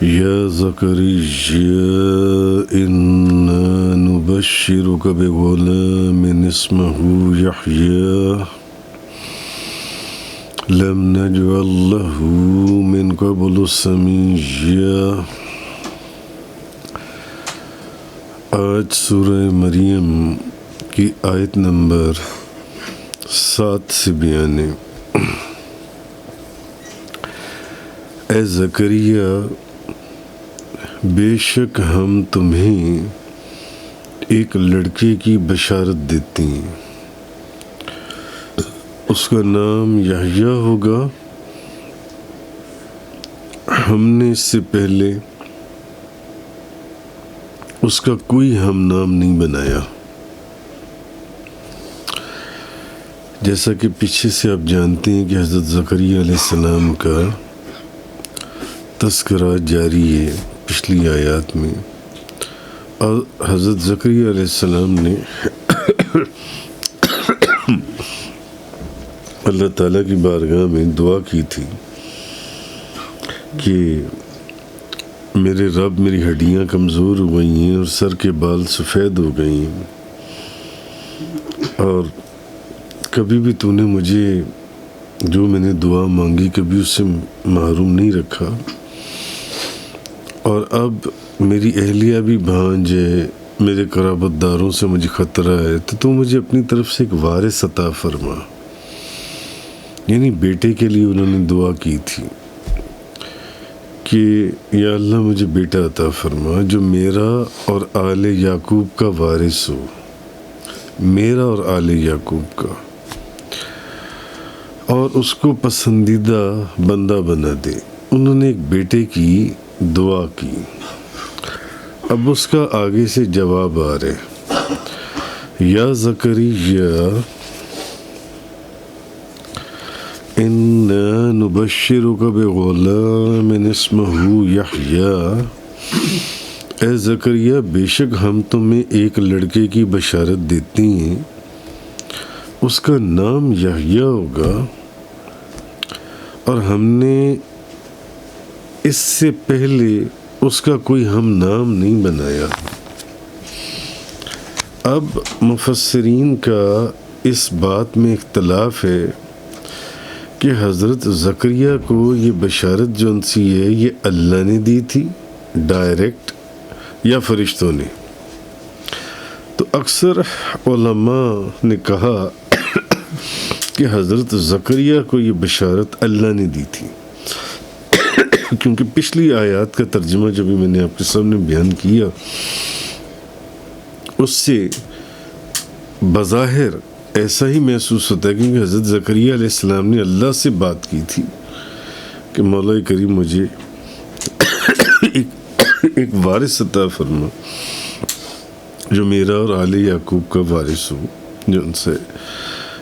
يا زكريا إنا نبشرك بغلام اسمه يحيى لم نجعل له من قبل سميا۔ آج سورہ مریم کی آیت نمبر 7 سے بیان ہے۔ اے زکریا، بے شک ہم تمہیں ایک لڑکے کی بشارت دیتے ہیں، اس کا نام یحییٰ ہوگا۔ ہم نے اس سے پہلے اس کا کوئی ہم نام نہیں بنایا۔ جیسا کہ پیچھے سے آپ جانتے ہیں کہ حضرت زکریا علیہ السلام کا تذکرہ جاری ہے پچھلی آیات میں، اور حضرت زکریا علیہ السلام نے اللہ تعالیٰ کی بارگاہ میں دعا کی تھی کہ میرے رب، میری ہڈیاں کمزور ہو گئی ہیں اور سر کے بال سفید ہو گئی ہیں، اور کبھی بھی تو نے مجھے جو میں نے دعا مانگی کبھی اس سے محروم نہیں رکھا، اور اب میری اہلیہ بھی بھانج ہے، میرے قرابت داروں سے مجھے خطرہ ہے، تو مجھے اپنی طرف سے ایک وارث عطا فرما۔ یعنی بیٹے کے لیے انہوں نے دعا کی تھی کہ یا اللہ مجھے بیٹا عطا فرما جو میرا اور آل یعقوب کا وارث ہو، میرا اور آل یعقوب کا، اور اس کو پسندیدہ بندہ بنا دے۔ انہوں نے ایک بیٹے کی دعا کی۔ اب اس کا آگے سے جواب آ رہے، یا زکریا اِنَّا نُبَشِّرُكَ بِغُلَامٍ اسْمَهُ یحییٰ، اے زکریا بے شک ہم تمہیں ایک لڑکے کی بشارت دیتی ہیں، اس کا نام یحییٰ ہوگا، اور ہم نے اس سے پہلے اس کا کوئی ہم نام نہیں بنایا۔ اب مفسرین کا اس بات میں اختلاف ہے کہ حضرت زکریا کو یہ بشارت جو سی ہے یہ اللہ نے دی تھی ڈائریکٹ یا فرشتوں نے۔ تو اکثر علماء نے کہا کہ حضرت زکریا کو یہ بشارت اللہ نے دی تھی، کیونکہ پچھلی آیات کا ترجمہ جو بھی میں نے آپ کے سامنے بیان کیا اس سے بظاہر ایسا ہی محسوس ہوتا ہے، کیونکہ حضرت زکریا علیہ السلام نے اللہ سے بات کی تھی کہ مولا کریم مجھے ایک وارث عطا فرما جو میرا اور آل یعقوب کا وارث ہو، جو ان سے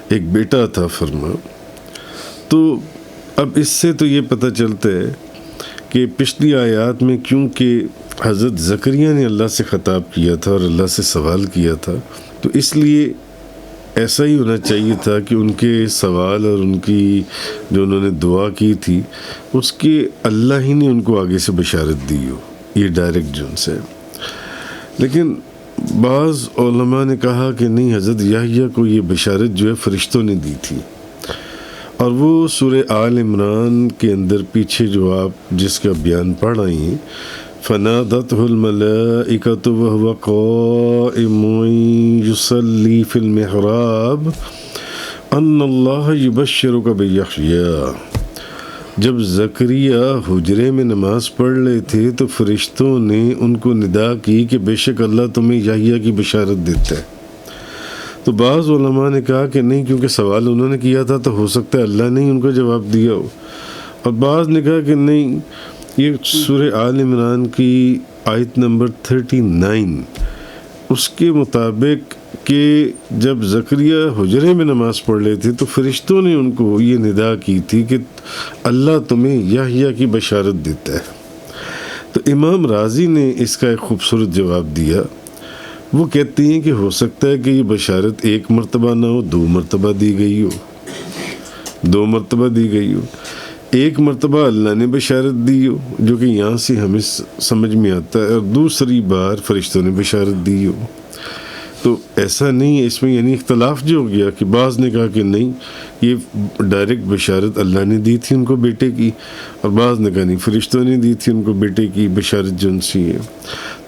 ایک بیٹا عطا فرما۔ تو اب اس سے تو یہ پتہ چلتا ہے کہ پچھلی آیات میں کیونکہ حضرت زکریا نے اللہ سے خطاب کیا تھا اور اللہ سے سوال کیا تھا، تو اس لیے ایسا ہی ہونا چاہیے تھا کہ ان کے سوال اور ان کی جو انہوں نے دعا کی تھی اس کے اللہ ہی نے ان کو آگے سے بشارت دی ہو، یہ ڈائریکٹ جو ان سے۔ لیکن بعض علماء نے کہا کہ نہیں، حضرت یحییٰ کو یہ بشارت جو ہے فرشتوں نے دی تھی، اور وہ سورہ آل عمران کے اندر پیچھے جو آپ جس کا بیان پڑھ رہی ہیں، فنادته الملائکۃ وهو قائم یصلی فی المحراب ان اللہ یبشرک بیحییٰ، جب زکریا حجرے میں نماز پڑھ رہے تھے تو فرشتوں نے ان کو ندا کی کہ بے شک اللہ تمہیں یحییٰ کی بشارت دیتا ہے۔ تو بعض علماء نے کہا کہ نہیں، کیونکہ سوال انہوں نے کیا تھا تو ہو سکتا ہے اللہ نے ہی ان کو جواب دیا ہو، اور بعض نے کہا کہ نہیں، یہ سورہ آل عمران کی آیت نمبر 39 اس کے مطابق کہ جب زکریا حجرے میں نماز پڑھ رہے تھے تو فرشتوں نے ان کو یہ ندا کی تھی کہ اللہ تمہیں یحییٰ کی بشارت دیتا ہے۔ تو امام رازی نے اس کا ایک خوبصورت جواب دیا، وہ کہتے ہیں کہ ہو سکتا ہے کہ یہ بشارت ایک مرتبہ نہ ہو، 2 مرتبہ دی گئی ہو، 2 مرتبہ دی گئی ہو، ایک مرتبہ اللہ نے بشارت دی ہو جو کہ یہاں سے ہمیں سمجھ میں آتا ہے، اور دوسری بار فرشتوں نے بشارت دی ہو. تو ایسا نہیں ہے، اس میں یعنی اختلاف جو ہو گیا کہ بعض نے کہا کہ نہیں یہ ڈائریکٹ بشارت اللہ نے دی تھی ان کو بیٹے کی، اور بعض نے کہا نہیں فرشتوں نے دی تھی ان کو بیٹے کی بشارت جو ان سی ہے.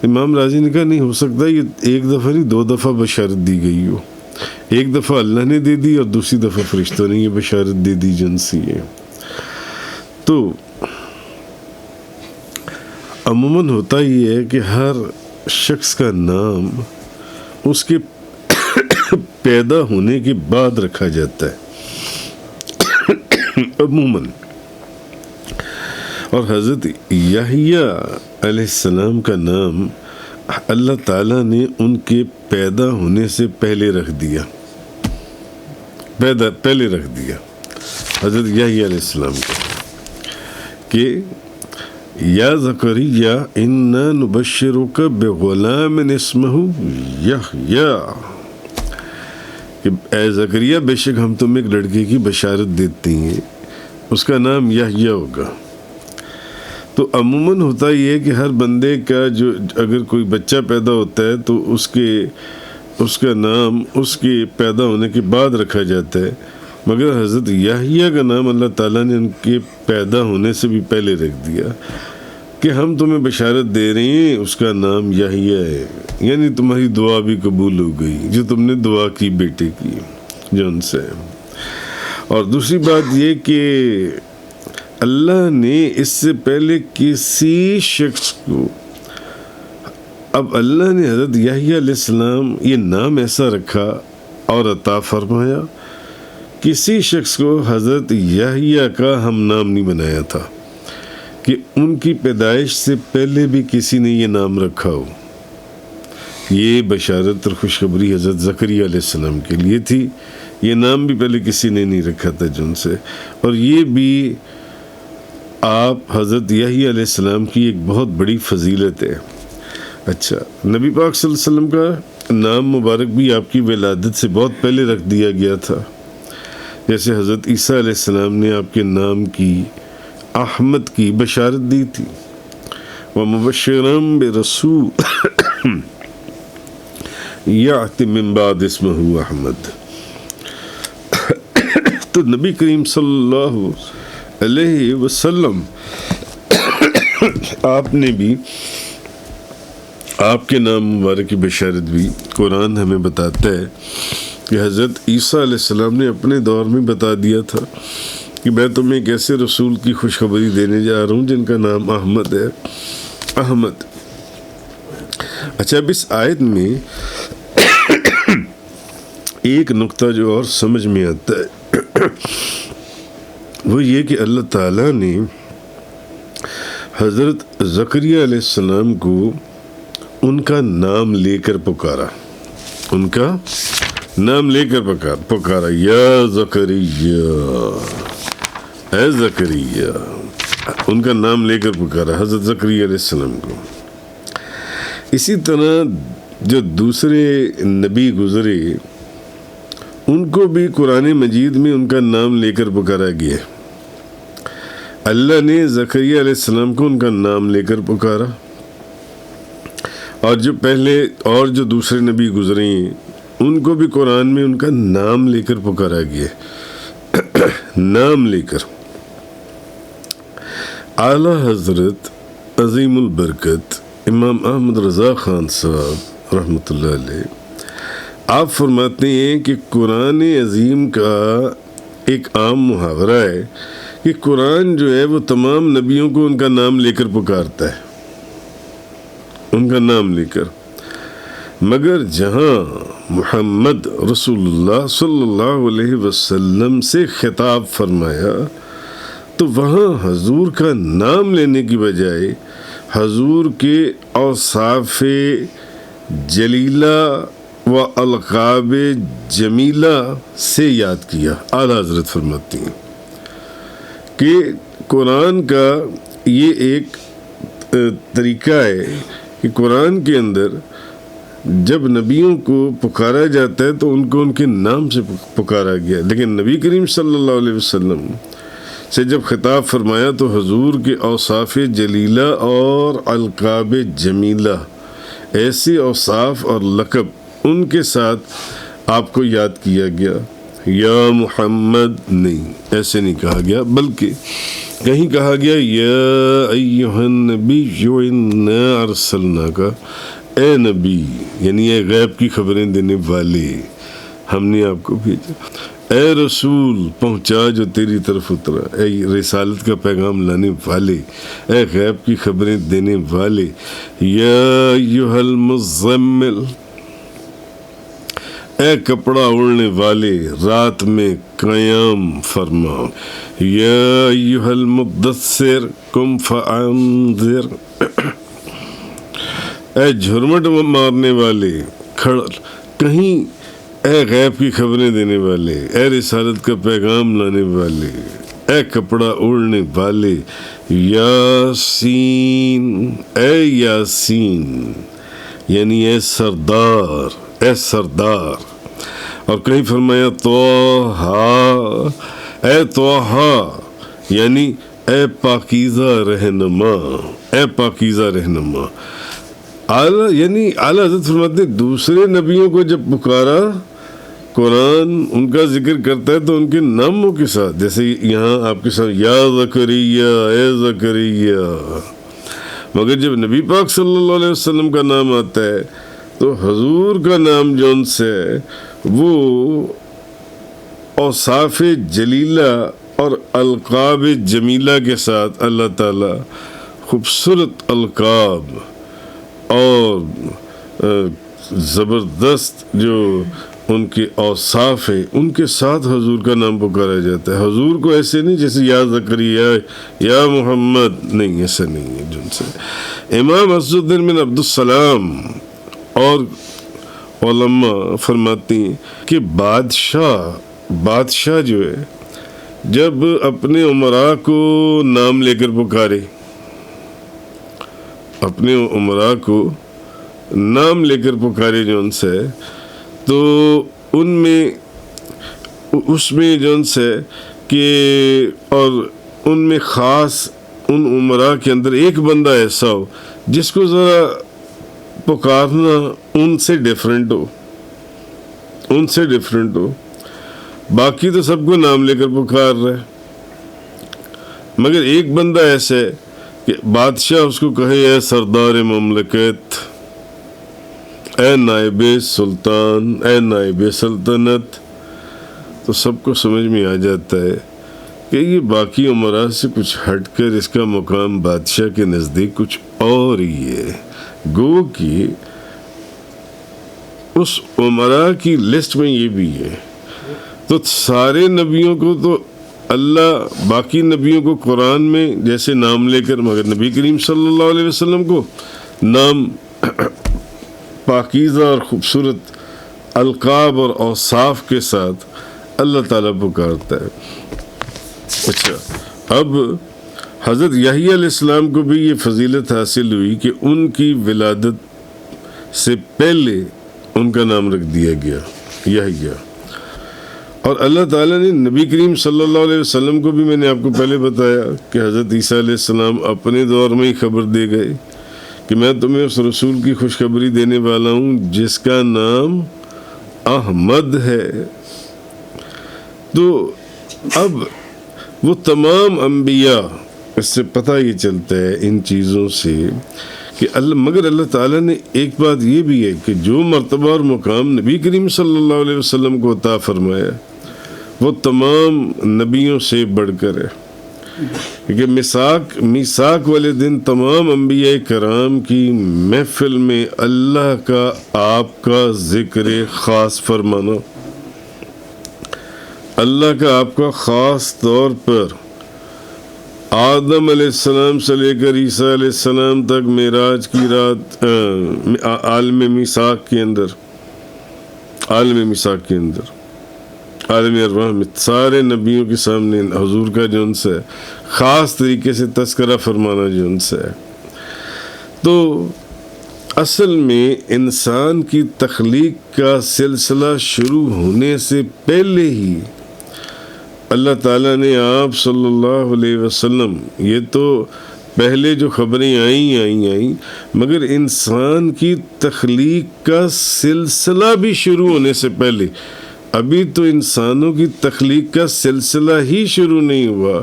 امام راضی نے کہا نہیں ہو سکتا یہ ایک دفعہ نہیں 2 دفعہ بشارت دی گئی ہو، ایک دفعہ اللہ نے دے دی اور دوسری دفعہ فرشتوں نے یہ بشارت دے دی جو ان سی ہے. تو عموماً ہوتا یہ ہے کہ ہر شخص کا نام اس کے پیدا ہونے کے بعد رکھا جاتا ہے عموماً. اور حضرت یحییٰ علیہ السلام کا نام اللہ تعالیٰ نے ان کے پیدا ہونے سے پہلے رکھ دیا، پہلے رکھ دیا حضرت یحییٰ علیہ السلام کو کہ یا زکریا انا نبشرک بغلام اسمہ یحییٰ، کہ اے زکریا بے شک ہم تم ایک لڑکے کی بشارت دیتے ہیں، اس کا نام یحییٰ ہوگا. تو عموماً ہوتا یہ ہے کہ ہر بندے کا جو اگر کوئی بچہ پیدا ہوتا ہے تو اس کا نام اس کے پیدا ہونے کے بعد رکھا جاتا ہے، مگر حضرت یحییٰ کا نام اللہ تعالیٰ نے ان کے پیدا ہونے سے بھی پہلے رکھ دیا کہ ہم تمہیں بشارت دے رہے ہیں اس کا نام یحییٰ ہے، یعنی تمہاری دعا بھی قبول ہو گئی جو تم نے دعا کی بیٹے کی جو ان سے. اور دوسری بات یہ کہ اللہ نے اس سے پہلے کسی شخص کو، اب اللہ نے حضرت یحییٰ علیہ السلام یہ نام ایسا رکھا اور عطا فرمایا، کسی شخص کو حضرت یحییٰ کا ہم نام نہیں بنایا تھا کہ ان کی پیدائش سے پہلے بھی کسی نے یہ نام رکھا ہو. یہ بشارت اور خوشخبری حضرت زکریا علیہ السلام کے لیے تھی، یہ نام بھی پہلے کسی نے نہیں رکھا تھا جن سے. اور یہ بھی آپ حضرت یحییٰ علیہ السلام کی ایک بہت بڑی فضیلت ہے. اچھا، نبی پاک صلی اللہ علیہ وسلم کا نام مبارک بھی آپ کی ولادت سے بہت پہلے رکھ دیا گیا تھا، جیسے حضرت عیسیٰ علیہ السلام نے آپ کے نام کی احمد کی بشارت دی تھی. وَمُبَشِّرًا بِرَسُولٍ یَأْتِی مِن بَعْدِ اسْمُهُ احمد. تو نبی کریم صلی اللہ علیہ وسلم آپ نے بھی آپ کے نام مبارک کی بشارت بھی قرآن ہمیں بتاتا ہے کہ حضرت عیسیٰ علیہ السلام نے اپنے دور میں بتا دیا تھا کہ میں تمہیں ایک ایسے رسول کی خوشخبری دینے جا رہا ہوں جن کا نام احمد ہے، احمد. اچھا، اب اس آیت میں ایک نقطہ جو اور سمجھ میں آتا ہے وہ یہ کہ اللہ تعالیٰ نے حضرت زکریا علیہ السلام کو ان کا نام لے کر پکارا، ان کا نام لے کر پکارا یا زکریا، اے زکریا، ان کا نام لے کر پکارا حضرت زکریا علیہ السلام کو. اسی طرح جو دوسرے نبی گزرے ان کو بھی قرآن مجید میں ان کا نام لے کر پکارا گیا. اللہ نے زکریا علیہ السلام کو ان کا نام لے کر پکارا، اور جو پہلے اور جو دوسرے نبی گزرے ہیں ان کو بھی قرآن میں ان کا نام لے کر پکارا گیا، نام لے کر. اعلیٰ حضرت عظیم البرکت امام احمد رضا خان صاحب رحمۃ اللہ علیہ آپ فرماتے ہیں کہ قرآن عظیم کا ایک عام محاورہ ہے کہ قرآن جو ہے وہ تمام نبیوں کو ان کا نام لے کر پکارتا ہے، ان کا نام لے کر، مگر جہاں محمد رسول اللہ صلی اللہ علیہ وسلم سے خطاب فرمایا تو وہاں حضور کا نام لینے کی بجائے حضور کے اوصاف جلیلہ و القاب جمیلہ سے یاد کیا. اعلیٰ حضرت فرماتی ہیں کہ قرآن کا یہ ایک طریقہ ہے کہ قرآن کے اندر جب نبیوں کو پکارا جاتا ہے تو ان کو ان کے نام سے پکارا گیا، لیکن نبی کریم صلی اللہ علیہ وسلم سے جب خطاب فرمایا تو حضور کے اوصاف جلیلہ اور القاب جمیلہ، ایسے اوصاف اور لقب ان کے ساتھ آپ کو یاد کیا گیا۔ یا محمد نہیں، ایسے نہیں کہا گیا، بلکہ کہیں کہا گیا یا ایھا النبی انا ارسلناک، اے نبی، یعنی اے غیب کی خبریں دینے والے، ہم نے آپ کو بھیجا۔ اے رسول پہنچا جو تیری طرف اترا، اے رسالت کا پیغام لانے والے، اے غیب کی خبریں دینے والے۔ یا ایھا المزمل، اے کپڑا اوڑھنے والے، رات میں قیام فرما۔ یا ایھا المدثر قم فانذر، اے جھرمٹ مارنے والے کھڑ، کہیں اے غیب کی خبریں دینے والے، اے رسالت کا پیغام لانے والے، اے کپڑا اوڑھنے والے۔ یاسین، اے یاسین، یعنی اے سردار، اے سردار۔ اور کہیں فرمایا طٰہٰ، اے طٰہٰ، یعنی اے پاکیزہ رہنما، اے پاکیزہ رہنما۔ یعنی اعلیٰ حضرت فرماتے ہیں دوسرے نبیوں کو جب پکارا قرآن ان کا ذکر کرتا ہے تو ان کے ناموں کے ساتھ، جیسے یہاں آپ کے ساتھ یا زکریا، اے زکریا، مگر جب نبی پاک صلی اللہ علیہ وسلم کا نام آتا ہے تو حضور کا نام جو ان سے وہ اوصاف جلیلہ اور القاب جمیلہ کے ساتھ اللہ تعالیٰ خوبصورت القاب اور زبردست جو ان کے اوصاف ہیں ان کے ساتھ حضور کا نام پکارا جاتا ہے۔ حضور کو ایسے نہیں جیسے یا زکریا یا محمد، نہیں، ایسا نہیں ہے جن سے۔ امام عز الدین بن عبدالسلام اور علماء فرماتی ہیں کہ بادشاہ جو ہے جب اپنے امراء کو نام لے کر پکارے، اپنے امراء کو نام لے کر پکارے جو ان سے، تو اس میں جو ان سے کہ اور ان میں خاص ان امراء کے اندر ایک بندہ ایسا ہو جس کو ذرا پکارنا ان سے ڈیفرنٹ ہو، باقی تو سب کو نام لے کر پکار رہے، مگر ایک بندہ ایسا ہے کہ بادشاہ اس کو کہے اے سردار مملکت، اے نائب سلطان، اے نائب سلطنت، تو سب کو سمجھ میں آ جاتا ہے کہ یہ باقی امراء سے کچھ ہٹ کر اس کا مقام بادشاہ کے نزدیک کچھ اور ہی ہے، گو کہ اس امراء کی لسٹ میں یہ بھی ہے۔ تو سارے نبیوں کو تو اللہ باقی نبیوں کو قرآن میں جیسے نام لے کر، مگر نبی کریم صلی اللہ علیہ وسلم کو نام پاکیزہ اور خوبصورت القاب اور اوصاف کے ساتھ اللہ تعالیٰ پکارتا ہے۔ اچھا، اب حضرت یحییٰ علیہ السلام کو بھی یہ فضیلت حاصل ہوئی کہ ان کی ولادت سے پہلے ان کا نام رکھ دیا گیا یحییٰ، اور اللہ تعالیٰ نے نبی کریم صلی اللہ علیہ وسلم کو بھی، میں نے آپ کو پہلے بتایا کہ حضرت عیسیٰ علیہ السلام اپنے دور میں ہی خبر دے گئے کہ میں تمہیں اس رسول کی خوشخبری دینے والا ہوں جس کا نام احمد ہے۔ تو اب وہ تمام انبیاء، اس سے پتہ یہ چلتا ہے ان چیزوں سے کہ مگر اللہ تعالیٰ نے ایک بات یہ بھی ہے کہ جو مرتبہ اور مقام نبی کریم صلی اللہ علیہ وسلم کو عطا فرمایا وہ تمام نبیوں سے بڑھ کر ہے، کیونکہ میثاق والے دن تمام انبیاء کرام کی محفل میں اللہ کا آپ کا ذکر خاص فرمانا، اللہ کا آپ کا خاص طور پر آدم علیہ السلام سے لے کر عیسیٰ علیہ السلام تک معراج کی رات عالم میثاق کے اندر عالم ارواح میں سارے نبیوں کے سامنے حضور کا جو ان سے خاص طریقے سے تذکرہ فرمانا جو ان سے ہے۔ تو اصل میں انسان کی تخلیق کا سلسلہ شروع ہونے سے پہلے ہی اللہ تعالیٰ نے آپ صلی اللہ علیہ وسلم، یہ تو پہلے جو خبریں آئیں مگر انسان کی تخلیق کا سلسلہ بھی شروع ہونے سے پہلے، ابھی تو انسانوں کی تخلیق کا سلسلہ ہی شروع نہیں ہوا،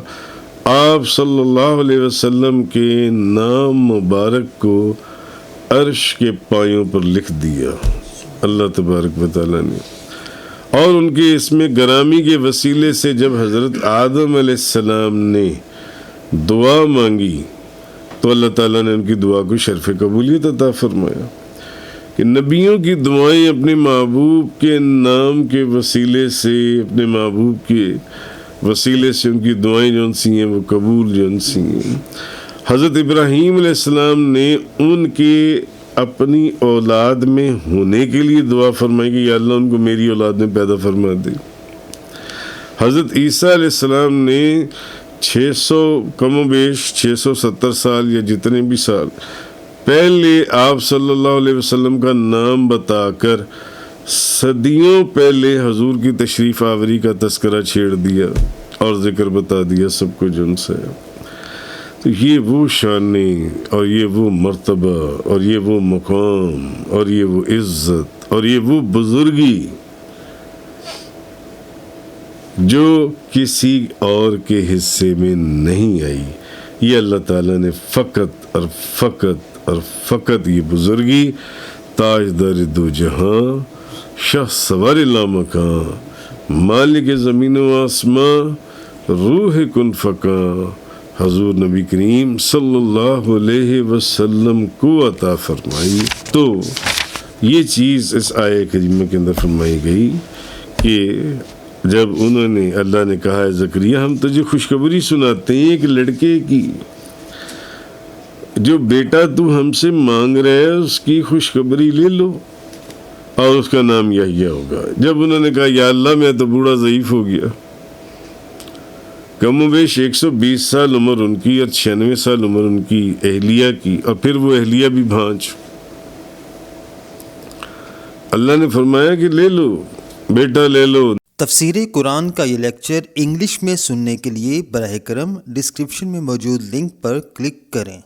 آپ صلی اللہ علیہ وسلم کے نام مبارک کو عرش کے پایوں پر لکھ دیا اللہ تبارک و تعالیٰ نے، اور ان کے اس میں گرامی کے وسیلے سے جب حضرت آدم علیہ السلام نے دعا مانگی تو اللہ تعالیٰ نے ان کی دعا کو شرف قبولیت عطا فرمایا کہ نبیوں کی دعائیں اپنے محبوب کے نام کے وسیلے سے، اپنے محبوب کے وسیلے سے ان کی دعائیں جو ان سی ہیں وہ قبول جو ان سی ہیں۔ حضرت ابراہیم علیہ السلام نے ان کے اپنی اولاد میں ہونے کے لیے دعا فرمائی کہ یا اللہ ان کو میری اولاد میں پیدا فرما دے۔ حضرت عیسیٰ علیہ السلام نے 600 کم و بیش 670 سال یا جتنے بھی سال پہلے آپ صلی اللہ علیہ وسلم کا نام بتا کر صدیوں پہلے حضور کی تشریف آوری کا تذکرہ چھیڑ دیا اور ذکر بتا دیا سب کچھ ان سے۔ تو یہ وہ شانیں اور یہ وہ مرتبہ اور یہ وہ مقام اور یہ وہ عزت اور یہ وہ بزرگی جو کسی اور کے حصے میں نہیں آئی، یہ اللہ تعالیٰ نے فقط اور فقط یہ بزرگی تاجدار دو جہاں، شاہ سوار لامکاں، مالک زمین و آسمان، روح کن فکاں، حضور نبی کریم صلی اللہ علیہ وسلم کو عطا فرمائی۔ تو یہ چیز اس آیہ کریمہ کے اندر فرمائی گئی کہ جب انہوں نے، اللہ نے کہا ہے زکریا ہم تجھے خوشخبری سناتے ہیں ایک لڑکے کی، جو بیٹا تو ہم سے مانگ رہے ہے اس کی خوشخبری لے لو اور اس کا نام یحییٰ ہوگا۔ جب انہوں نے کہا یا اللہ میں تو بوڑھا ضعیف ہو گیا، کم و بیش 120 سال عمر ان کی اور 96 سال عمر ان کی اہلیہ کی، اور پھر وہ اہلیہ بھی بھانج، اللہ نے فرمایا کہ لے لو بیٹا لے لو۔ تفسیر قرآن کا یہ لیکچر انگلش میں سننے کے لیے براہ کرم ڈسکرپشن میں موجود لنک پر کلک کریں۔